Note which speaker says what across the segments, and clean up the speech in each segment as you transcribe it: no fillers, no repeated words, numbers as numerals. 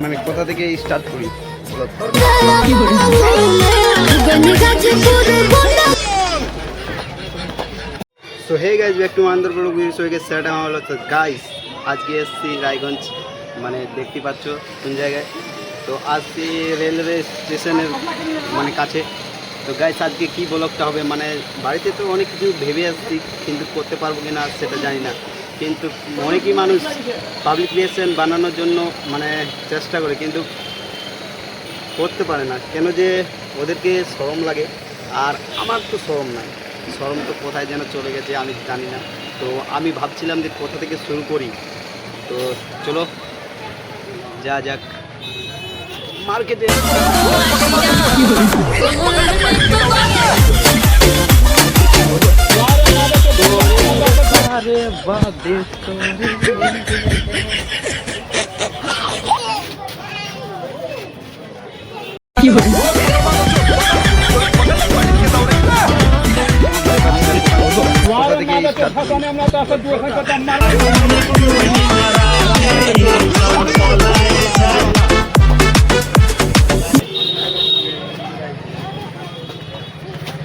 Speaker 1: মানে কোথা থেকে স্টার্ট করি? So hey guys back to another vlog video. So সেটা আমার হলো তো গাইজ আজকে এসছি রায়গঞ্জ, মানে দেখতে পাচ্ছ কোন জায়গায়। তো আজকে রেলওয়ে স্টেশনের মানে কাছে। তো গাইজ আজকে কী ব্লগটা হবে, মানে বাড়িতে তো অনেক কিছু ভেবে আসছি, কিন্তু করতে পারবো কি না সেটা জানি না। কিন্তু অনেকই মানুষ পাবলিক রিলেশন বানানোর জন্য মানে চেষ্টা করে, কিন্তু করতে পারে না। কেন যে ওদেরকে শরম লাগে, আর আমার তো শরম নাই। শরম তো কোথায় যেন চলে গেছে আমি জানি না। তো আমি ভাবছিলাম যে কোথা থেকে শুরু করি। তো চলো যা যাক মার্কেটে। আরে বাহ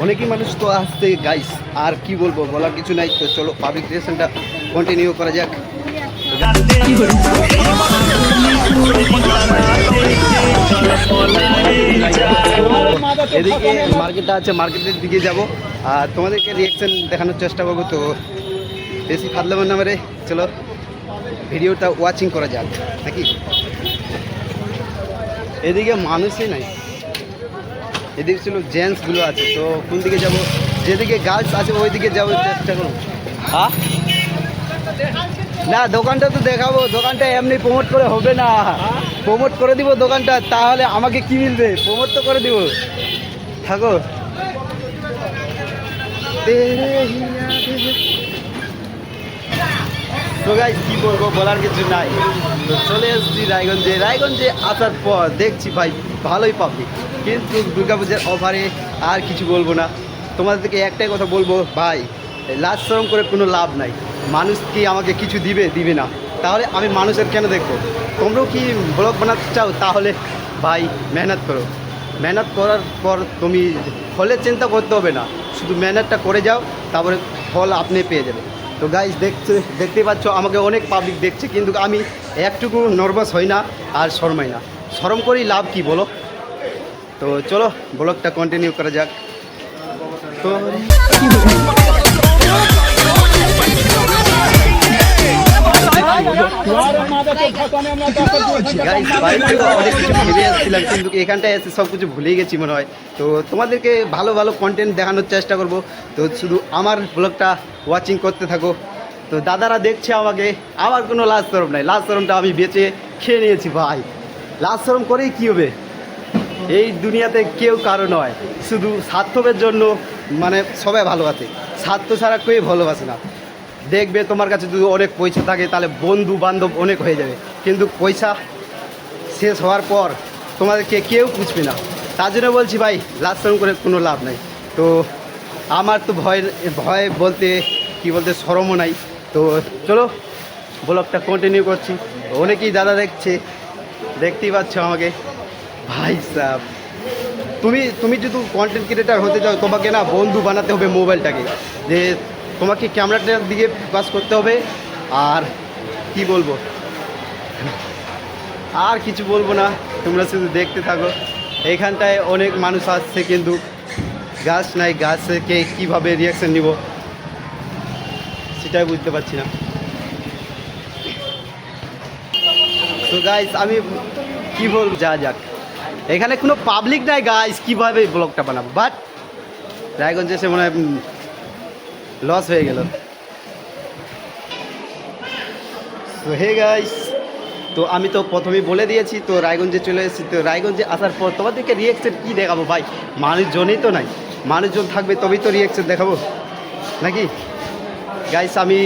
Speaker 1: অনেকই মানুষ তো আসছে গাইস, আর কি বলবো, বলার কিছু নাই। তো চলো পাবলিক রিলেশনটা কন্টিনিউ করা যাক। এদিকে মার্কেটটা আছে, মার্কেটের দিকে যাব আর তোমাদেরকে রিয়াকশন দেখানোর চেষ্টা করবো। তো বেশি ফাদলামের নামে রে, চলো ভিডিওটা ওয়াচিং করা যাক নাকি। এদিকে মানুষই নাই, এদিকে ছিল জেন্টসগুলো আছে। তো কোন দিকে যাব? যেদিকে গার্লস আছে ওই দিকে যাবো চেষ্টা করবো। হ্যাঁ না, দোকানটা তো দেখাবো, দোকানটা এমনি প্রমোট করে হবে না। প্রমোট করে দিব দোকানটা, তাহলে আমাকে কি মিলবে? প্রমোট তো করে দিব, থাকো। তো গাইস কি বলবো, বলার কিছু নাই। তো চলে এসেছি রায়গঞ্জে। রায়গঞ্জে আসার পর দেখছি ভাই ভালোই পাবলিক, কিন্তু দুর্গাপূজার অফারে আর কিছু বলবো না। তোমাদেরকে একটাই কথা বলবো ভাই, লাজ শরম করে কোনো লাভ নাই। মানুষ কি আমাকে কিছু দিবে না, তাহলে আমি মানুষের কেন দেখবো? তোমরাও কি ব্লগ বানাতে চাও, তাহলে ভাই মেহনত করো। মেহনত করার পর তুমি ফলের চিন্তা করতে হবে না, শুধু মেহনতটা করে যাও, তারপরে ফল আপনি পেয়ে যাবে। তো গাইজ দেখতে পাচ্ছ আমাকে অনেক পাবলিক দেখছে, কিন্তু আমি একটুকু নার্ভাস হই না আর শরমাই না। শরম করেই লাভ কি বলো? তো চলো ব্লগটা কন্টিনিউ করা যাক। তো অনেক কিছু ভেবে আসছিলাম, কিন্তু এখানটায় এসে সব কিছু ভুলেই গেছি মনে হয়। তো তোমাদেরকে ভালো ভালো কন্টেন্ট দেখানোর চেষ্টা করব। তো শুধু আমার ব্লগটা ওয়াচিং করতে থাকো। তো দাদারা দেখছে আমাকে, আমার কোনো লাজ শরম নাই। লাজ শরমটা আমি বেঁচে খেয়ে নিয়েছি ভাই। লাজ শরম করেই কী হবে? এই দুনিয়াতে কেউ কারো নয়, শুধু স্বার্থের জন্য মানে সবাই ভালোবাসে। স্বার্থ ছাড়া কেউ ভালোবাসে না। দেখবে তোমার কাছে যদি অনেক পয়সা থাকে, তাহলে বন্ধু বান্ধব অনেক হয়ে যাবে, কিন্তু পয়সা শেষ হওয়ার পর তোমাদেরকে কেউ পুছবে না। তার জন্য বলছি ভাই, লাজ শরম করে কোনো লাভ নাই। তো আমার তো ভয় বলতে কি বলতে শরমও নাই। তো চলো ব্লগটা কন্টিনিউ করছি। অনেকেই দাদা দেখছে, দেখতেই পাচ্ছ আমাকে। ভাই সাহেব, তুমি যদি কন্টেন্ট ক্রিয়েটার হতে চাও, তোমাকে না বন্ধু বানাতে হবে মোবাইলটাকে। যে তোমাকে ক্যামেরাটার দিকে ফোকাস করতে হবে। আর কি বলবো, আর কিছু বলবো না, তোমরা শুধু দেখতে থাকো। এইখানটায় অনেক মানুষ আসছে, কিন্তু গাছ নাই, গাছকে কীভাবে রিয়াকশান নিব সেটাই বুঝতে পারছি না। তো গাইস আমি কি বলবো, যা যাক। এখানে কোনো পাবলিক নাই গাইস, কীভাবে ব্লগটা বানাবো? বাট রায়গঞ্জে এসে মনে হয় লস হয়ে গেল। তো হে গাইস, তো আমি তো প্রথমেই বলে দিয়েছি, তো রায়গঞ্জে চলে এসেছি। তো রায়গঞ্জে আসার পর তোমাদেরকে রিয়াকশন কী দেখাবো ভাই? মানুষজনই তো নাই, মানুষজন থাকবে তবেই তো রিয়াকশন দেখাবো নাকি। গাইস আমি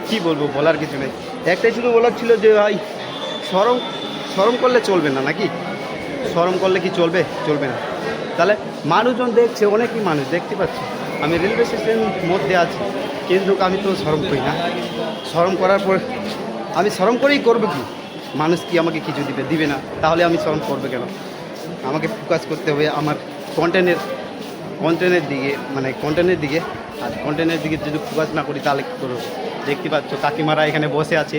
Speaker 1: কি বলবো, বলার কিছু নেই। একটাই শুধু বলার ছিল যে ভাই শরম করলে চলবে না নাকি। শরম করলে কি চলবে? চলবে না। তাহলে মানুষজন দেখছে, অনেকই মানুষ দেখতে পাচ্ছি। আমি রেলওয়ে স্টেশনের মধ্যে আছি, কিন্তু আমি তো শরম করি না। শরম করার পর আমি শরম করেই করবো কি? মানুষ কি আমাকে কিছু দিবে না, তাহলে আমি শরম করবে কেন? আমাকে ফোকাস করতে হবে আমার কন্টেন্টের দিকে, মানে কন্টেন্টের দিকে। আর কন্টেন্টের দিকে যদি ফোকাস না করি তাহলে কী করবো? দেখতে পাচ্ছ কাকিমারা এখানে বসে আছে।